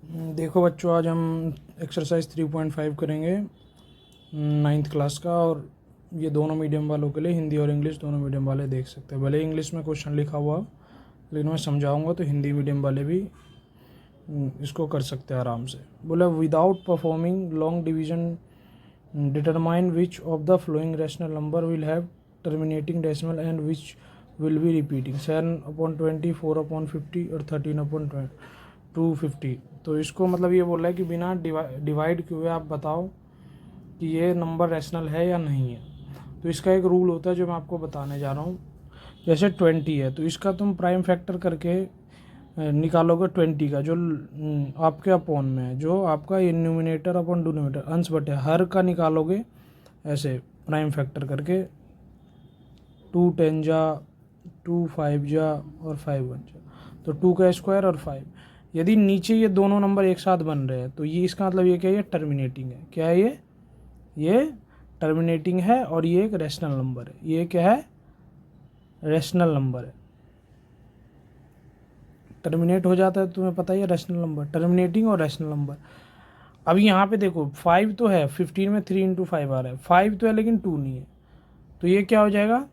देखो बच्चों, आज हम एक्सरसाइज 3.5 करेंगे 9th क्लास का। और ये दोनों मीडियम वालों के लिए, हिंदी और इंग्लिश दोनों मीडियम वाले देख सकते हैं। भले इंग्लिश में क्वेश्चन लिखा हुआ हो, लेकिन मैं समझाऊंगा तो हिंदी मीडियम वाले भी इसको कर सकते हैं आराम से। बोला, without performing long division determine which of the flowing rational number will have terminating decimal and which will be repeating 7/20, 4/50 और 13/250। तो इसको मतलब ये बोल रहा है कि बिना डिवाइड किए हुए आप बताओ कि ये नंबर रैशनल है या नहीं है। तो इसका एक रूल होता है जो मैं आपको बताने जा रहा हूँ। जैसे 20 है तो इसका तुम प्राइम फैक्टर करके निकालोगे 20 का, जो आपके अपॉन में है, जो आपका न्यूमिनेटर अपॉन डिनोमिनेटर अंश बटे हर का निकालोगे ऐसे प्राइम फैक्टर करके। 2 10 जा, 2 5 जा और 5 1 जा, तो 2 का स्क्वायर और 5। यदि नीचे ये दोनों नंबर एक साथ बन रहे हैं तो ये इसका मतलब ये क्या है, ये टर्मिनेटिंग है। क्या है ये टर्मिनेटिंग है और ये एक रैशनल नंबर है। ये क्या है, रैशनल नंबर है। टर्मिनेट हो जाता है, तुम्हें पता ही है, रैशनल नंबर, टर्मिनेटिंग और रैशनल नंबर। अभी यहाँ पे देखो 5 तो है, 15 में 3 × 5 आ रहा है, 5 तो है लेकिन 2 नहीं है, तो ये क्या हो जाएगा,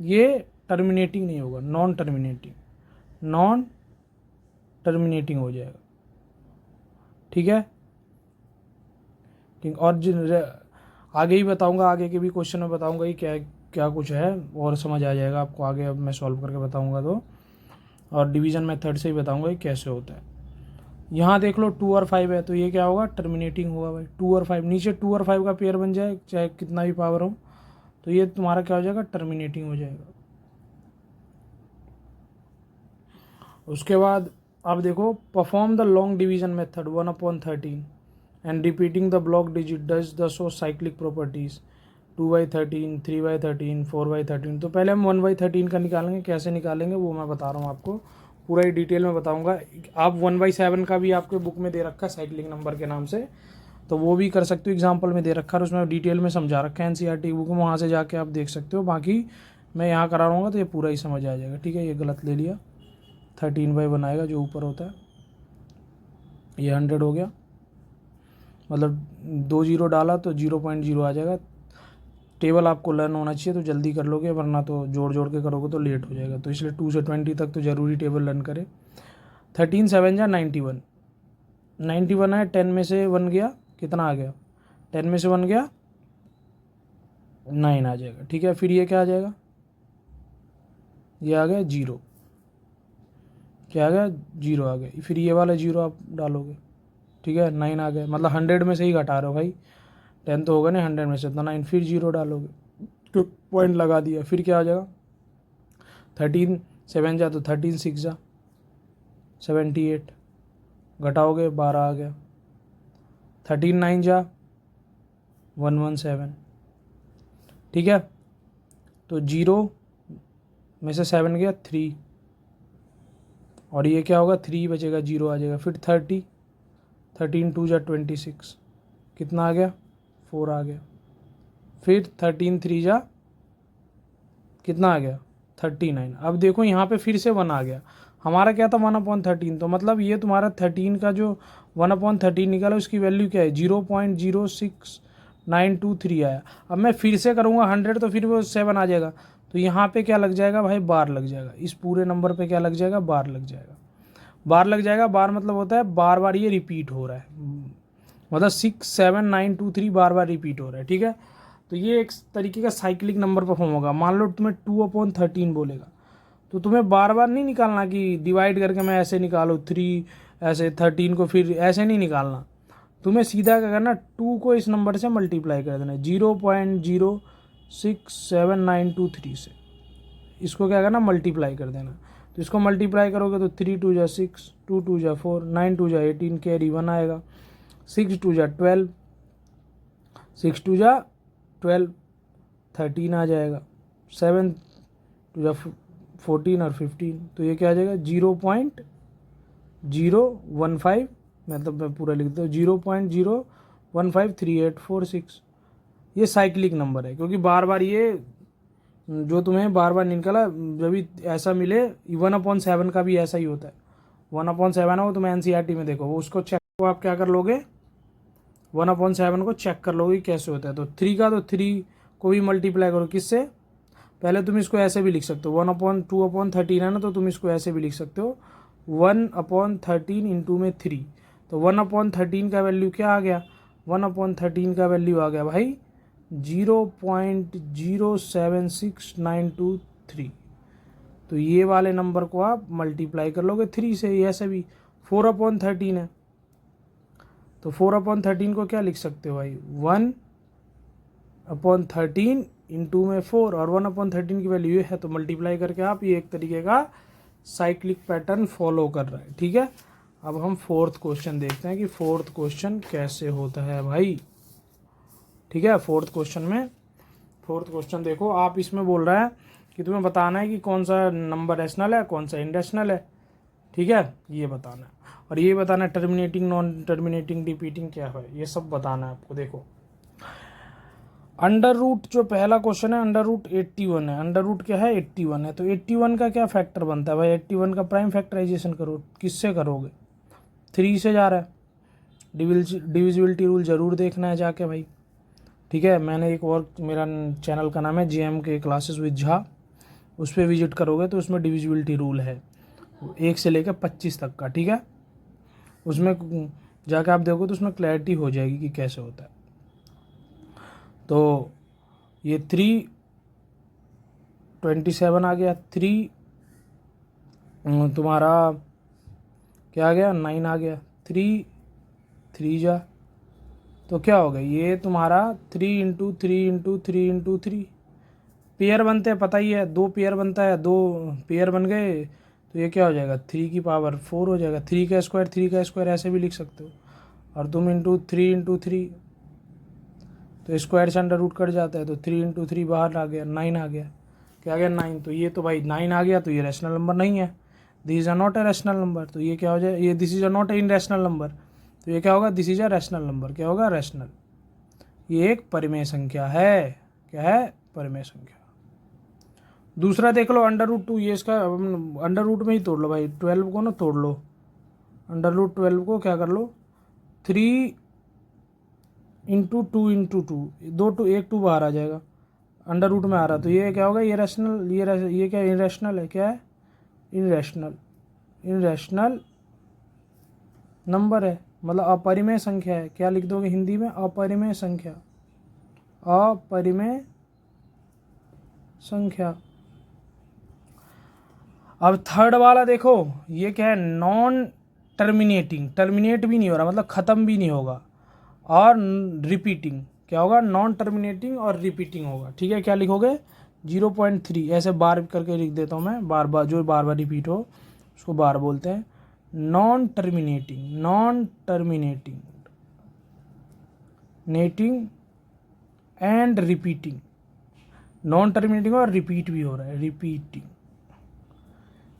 ये टर्मिनेटिंग नहीं होगा, नॉन टर्मिनेटिंग हो जाएगा। ठीक है, ठीक। और आगे ही बताऊंगा, आगे के भी क्वेश्चन में बताऊंगा कि क्या क्या कुछ है, और समझ आ जाएगा आपको आगे। अब मैं सॉल्व करके बताऊंगा तो, और डिवीजन मेथड से ही बताऊंगा कि कैसे होता है। यहाँ देख लो 2 और 5 है, तो ये क्या होगा, टर्मिनेटिंग होगा भाई। 2 और 5, नीचे 2 और 5 का पेयर बन जाए, चाहे कितना भी पावर हो, तो ये तुम्हारा क्या हो जाएगा, टर्मिनेटिंग हो जाएगा। उसके बाद आप देखो, perform the long division method 1/13 and repeating the block digit does the so cyclic properties 2/13, 3/13, 4/13। तो पहले हम 1/13 का निकालेंगे। कैसे निकालेंगे वो मैं बता रहा हूँ आपको, पूरा ही डिटेल में बताऊंगा। आप 1/7 का भी आपके बुक में दे रखा है साइक्लिक नंबर के नाम से, तो वो भी कर सकते हो। एग्जाम्पल में दे रखा है, उसमें डिटेल में समझा रखा है एनसीईआरटी बुक में, वहाँ से जाके आप देख सकते हो। बाकी मैं यहाँ करा रहा हूँ तो ये पूरा ही समझ आ जाएगा। ठीक है, ये गलत ले लिया, 13/1 आएगा जो ऊपर होता है, ये 100 हो गया, मतलब 2 0 डाला तो 0.0 आ जाएगा। टेबल आपको लर्न होना चाहिए तो जल्दी कर लोगे, वरना तो जोड़ जोड़ के करोगे तो लेट हो जाएगा। तो इसलिए 2 से 20 तक तो ज़रूरी टेबल लर्न करें। 13 7 जा 91, 91 है, 10 में से 1 गया, कितना आ गया, 10 में से 1 गया 9 आ जाएगा। ठीक है, फिर ये क्या आ जाएगा, ये आ गया 0, क्या आ गया, 0 आ गया। फिर ये वाला 0 आप डालोगे, ठीक है, 9 आ गया, मतलब 100 में से ही घटा रहे हो भाई, 10 तो होगा नहीं 100 में से, तो 9, फिर 0 डालोगे तो पॉइंट लगा दिया। फिर क्या आ जाएगा, 13 7 जा तो 13 6 जा 78, घटाओगे 12 आ गया। 13 9 जा 117। ठीक है, तो 0 में से 7 गया 3, और ये क्या होगा, 3 बचेगा, 0 आ जाएगा। फिर 30, 13 2 जा 26, कितना आ गया, 4 आ गया। फिर 13 3 जा कितना आ गया, 39। अब देखो यहाँ पे फिर से 1 आ गया। हमारा क्या था, 1/13, तो मतलब ये तुम्हारा 13 का जो 1/13 निकाला उसकी वैल्यू क्या है, 0.06923 आया। अब मैं फिर से करूँगा 100 तो फिर वो 7 आ जाएगा, तो यहाँ पे क्या लग जाएगा भाई, बार लग जाएगा। इस पूरे नंबर पे क्या लग जाएगा, बार लग जाएगा। बार लग जाएगा, बार मतलब होता है बार बार ये रिपीट हो रहा है, मतलब 6 7 9 2 3 बार बार रिपीट हो रहा है। ठीक है, तो ये एक तरीके का साइक्लिक नंबर परफॉर्म होगा। मान लो तुम्हें 2/13 बोलेगा, तो तुम्हें बार बार नहीं निकालना कि डिवाइड करके मैं ऐसे निकालो 3, ऐसे 13 को फिर ऐसे नहीं निकालना। तुम्हें सीधा क्या करना, 2 को इस नंबर से मल्टीप्लाई कर देना, 0.06792 से इसको क्या करना, मल्टीप्लाई कर देना। तो इसको मल्टीप्लाई करोगे तो 3 2 जा 6, 2 2 जा 4, 9 2 जा 18, कैरी 1 आएगा, 6 2 जा 12, 6 2 जा 12, 13 आ जाएगा, 7 2 जा 14 और 15, तो ये क्या आ जाएगा, 0.015, मतलब मैं पूरा लिख देता हूँ, 0.0153846। ये साइक्लिक नंबर है, क्योंकि बार बार ये जो तुम्हें बार बार निकला, जब भी ऐसा मिले, 1/7 का भी ऐसा ही होता है, 1/7 हो, तुम्हें एनसीईआरटी में देखो, वो उसको चेक को आप क्या कर लोगे, 1/7 को चेक कर लोगे कैसे होता है। तो 3 का, तो 3 को भी मल्टीप्लाई करो किससे, पहले तुम इसको ऐसे भी लिख सकते हो, 1/2/13 है ना, तो तुम इसको ऐसे भी लिख सकते हो 1/13 इंटू में 3। तो 1/13 का वैल्यू क्या आ गया, 1/13 का वैल्यू आ गया भाई 0.076923। तो ये वाले नंबर को आप मल्टीप्लाई कर लोगे 3 से, ऐसे भी 4/13 है, तो 4/13 को क्या लिख सकते हो भाई, 1/13 इंटू में 4, और 1/13 की वैल्यू ये है, तो मल्टीप्लाई करके आप ये एक तरीके का साइक्लिक पैटर्न फॉलो कर रहा है। ठीक है, अब हम फोर्थ क्वेश्चन देखते हैं कि फोर्थ क्वेश्चन कैसे होता है भाई। ठीक है, फोर्थ क्वेश्चन देखो, आप इसमें बोल रहा है कि तुम्हें बताना है कि कौन सा नंबर रैशनल है, कौन सा इनरैशनल है। ठीक है, ये बताना है, और ये बताना है टर्मिनेटिंग, नॉन टर्मिनेटिंग, रिपीटिंग क्या है, ये सब बताना है आपको। देखो अंडर रूट, जो पहला क्वेश्चन है अंडर रूट 81 है, अंडर रूट क्या है 81 है, तो 81 का क्या फैक्टर बनता है भाई, 81 का प्राइम फैक्टराइजेशन करो, किससे करोगे, 3 से जा रहा है, डिविजिबिलिटी रूल जरूर देखना है जाके भाई। ठीक है, मैंने एक और, मेरा चैनल का नाम है JM के क्लासेस विद झा, उस पर विजिट करोगे तो उसमें डिविजिबिलिटी रूल है 1 से लेकर 25 तक का। ठीक है, उसमें जाके आप देखो तो उसमें क्लैरिटी हो जाएगी कि कैसे होता है। तो ये 327 आ गया, 3 तुम्हारा क्या आ गया, 9 आ गया, 3 3 जा, तो क्या हो गया ये तुम्हारा 3 इंटू 3 इंटू 3 इंटू 3 पेयर बनते हैं, पता ही है, 2 पेयर बनता है, 2 पेयर बन गए, तो ये क्या हो जाएगा 3 की पावर 4 हो जाएगा, 3 का स्क्वायर ऐसे भी लिख सकते हो, और तुम इंटू 3 इंटू 3, तो स्क्वायर से अंडर रूट कट जाता है, तो 3 इंटू 3 बाहर आ गया, 9 आ गया, क्या आ गया 9। तो ये तो भाई 9 आ गया, तो ये रैशनल नंबर नहीं है, this is a not a rational number, तो ये क्या हो जाए, ये this is a not a in rational number, तो ये क्या होगा, this is a rational number, क्या होगा रैशनल, ये एक परिमेय संख्या है, क्या है परिमेय संख्या। दूसरा देख लो अंडर रूट 2, ये इसका अंडर रूट में ही तोड़ लो भाई, 12 को ना तोड़ लो, अंडर रूट 12 को क्या कर लो, 3 इंटू 2 इंटू 2, 2 2 1 2 बाहर आ जाएगा, अंडर रूट में आ रहा, तो ये क्या होगा, ये रैशनल, ये क्या इनरैशनल है, क्या है इनरैशनल नंबर है, मतलब अपरिमेय संख्या है। क्या लिख दोगे हिंदी में, अपरिमेय संख्या, अपरिमेय संख्या। अब थर्ड वाला देखो, ये क्या है, नॉन टर्मिनेटिंग, टर्मिनेट भी नहीं हो रहा मतलब ख़त्म भी नहीं होगा, और रिपीटिंग, क्या होगा नॉन टर्मिनेटिंग और रिपीटिंग होगा। ठीक है, क्या लिखोगे 0.3, ऐसे बार करके लिख देता हूँ मैं, बार बार जो बार बार रिपीट हो उसको बार बोलते हैं, non terminating, netting and repeating, non terminating और रिपीट भी हो रहा है, रिपीटिंग।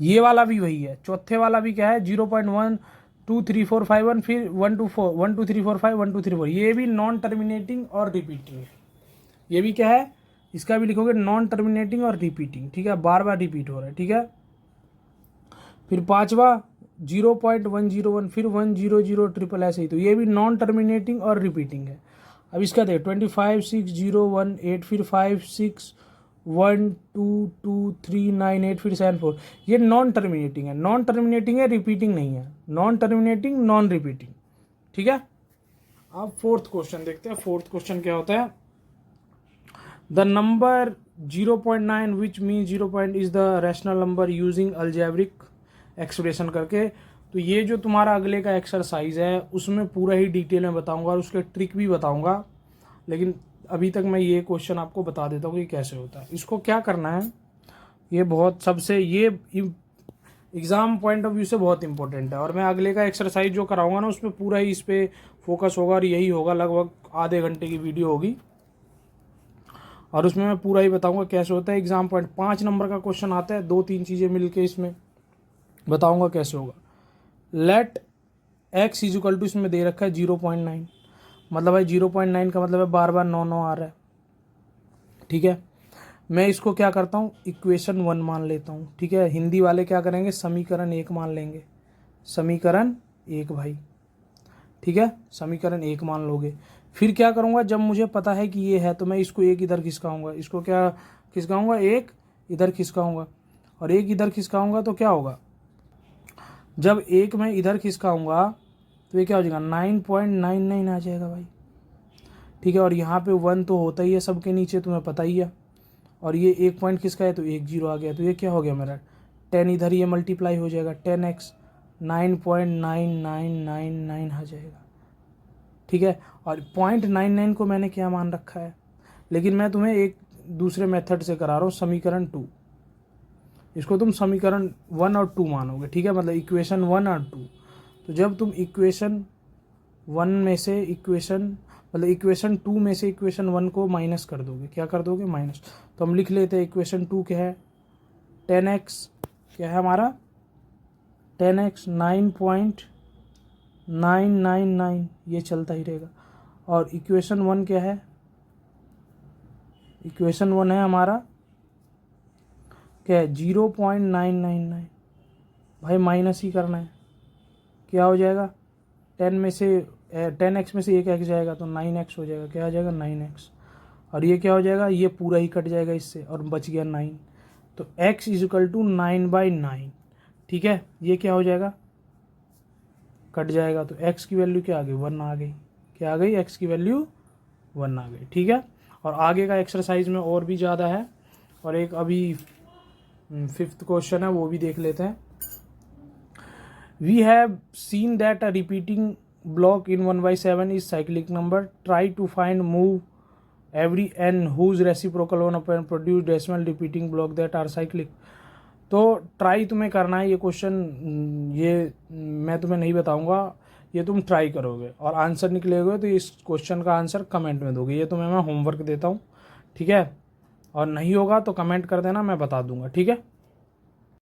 ये वाला भी वही है, चौथे वाला भी क्या है 0.12345 फिर 124 ये भी नॉन टर्मिनेटिंग और रिपीटिंग है। ये भी क्या है, इसका भी लिखोगे नॉन टर्मिनेटिंग और रिपीटिंग। ठीक है, बार बार रिपीट हो रहा है। ठीक है, फिर पांचवा 0.101 फिर 100 ऐसे ही, तो ये भी नॉन टर्मिनेटिंग और रिपीटिंग है। अब इसका देख 256018 फिर 56122398 फिर 74, ये नॉन टर्मिनेटिंग है, नॉन टर्मिनेटिंग है, रिपीटिंग नहीं है, नॉन टर्मिनेटिंग नॉन रिपीटिंग। ठीक है, अब फोर्थ क्वेश्चन देखते हैं, फोर्थ क्वेश्चन क्या होता है, the number 0.9 which mean 0 is the rational number using algebraic expression करके। तो ये जो तुम्हारा अगले का एक्सरसाइज है उसमें पूरा ही डिटेल में बताऊंगा और उसके ट्रिक भी बताऊंगा, लेकिन अभी तक मैं ये क्वेश्चन आपको बता देता हूँ कि कैसे होता है। इसको क्या करना है, ये बहुत सबसे, ये एग्ज़ाम पॉइंट ऑफ व्यू से बहुत इंपॉर्टेंट है, और मैं अगले का एक्सरसाइज जो कराऊंगा ना उसमें पूरा ही इस पर फोकस होगा, और यही होगा, लगभग आधे घंटे की वीडियो होगी, और उसमें मैं पूरा ही बताऊंगा कैसे होता है। एग्जाम पॉइंट 5 नंबर का क्वेश्चन आता है, 2-3 चीज़ें मिलके इसमें बताऊंगा कैसे होगा। लेट x इजिकल टू, इसमें दे रखा है 0.9, मतलब भाई 0.9 का मतलब है बार बार 9 आ रहा है। ठीक है, मैं इसको क्या करता हूँ, इक्वेशन 1 मान लेता हूँ। ठीक है, हिंदी वाले क्या करेंगे, समीकरण 1 मान लेंगे, समीकरण 1 भाई, ठीक है, समीकरण 1 मान लोगे। फिर क्या करूँगा, जब मुझे पता है कि ये है तो मैं इसको एक इधर खिसकाऊंगा, इसको क्या खिसकाऊंगा, एक इधर खिसकाऊंगा, और एक इधर खिसकाऊंगा तो क्या होगा, जब एक मैं इधर खिसकाऊंगा तो ये क्या हो जाएगा, 9.99 आ जाएगा भाई, ठीक है। और यहाँ पे 1 तो होता ही है सबके नीचे, तुम्हें पता ही है, और ये 1 पॉइंट किसका है, तो 1 0 आ गया, तो ये क्या हो गया मेरा 10, इधर ये मल्टीप्लाई हो जाएगा 10x, 9.9999 आ जाएगा, ठीक है। और 0.99 को मैंने क्या मान रखा है, लेकिन मैं तुम्हें एक दूसरे मेथड से करा रहा हूँ, समीकरण 2, इसको तुम समीकरण 1 और 2 मानोगे, ठीक है, मतलब इक्वेशन 1 और 2। तो जब तुम इक्वेशन 1 में से इक्वेशन 2 में से इक्वेशन 1 को माइनस कर दोगे, क्या कर दोगे, माइनस, तो हम लिख लेते हैं इक्वेशन 2 क्या है, 10x क्या है हमारा, 10x 9.999, ये चलता ही रहेगा। और इक्वेशन 1 क्या है, इक्वेशन 1 है हमारा क्या है, 0.999, भाई माइनस ही करना है, क्या हो जाएगा, 10x में से एक एक्स जाएगा तो 9x हो जाएगा, क्या आ जाएगा 9x, और ये क्या हो जाएगा, ये पूरा ही कट जाएगा इससे और बच गया 9, तो x इजिकल टू 9/9, ठीक है, ये क्या हो जाएगा, कट जाएगा, तो x की वैल्यू क्या आ गई, 1 आ गई, क्या आ गई, x की वैल्यू 1 आ गई, ठीक है। और आगे का एक्सरसाइज में और भी ज़्यादा है, और एक अभी 5th क्वेश्चन है वो भी देख लेते हैं। We have seen that a repeating block in 1/7 is cyclic number. Try to find move every n whose reciprocal 1 upon produce decimal repeating block that are cyclic. तो ट्राई तुम्हें करना है ये क्वेश्चन, ये मैं तुम्हें नहीं बताऊंगा, ये तुम ट्राई करोगे और आंसर निकलेगा तो इस क्वेश्चन का आंसर कमेंट में दोगे, ये तुम्हें मैं होमवर्क देता हूँ, ठीक है, और नहीं होगा तो कमेंट कर देना, मैं बता दूंगा, ठीक है।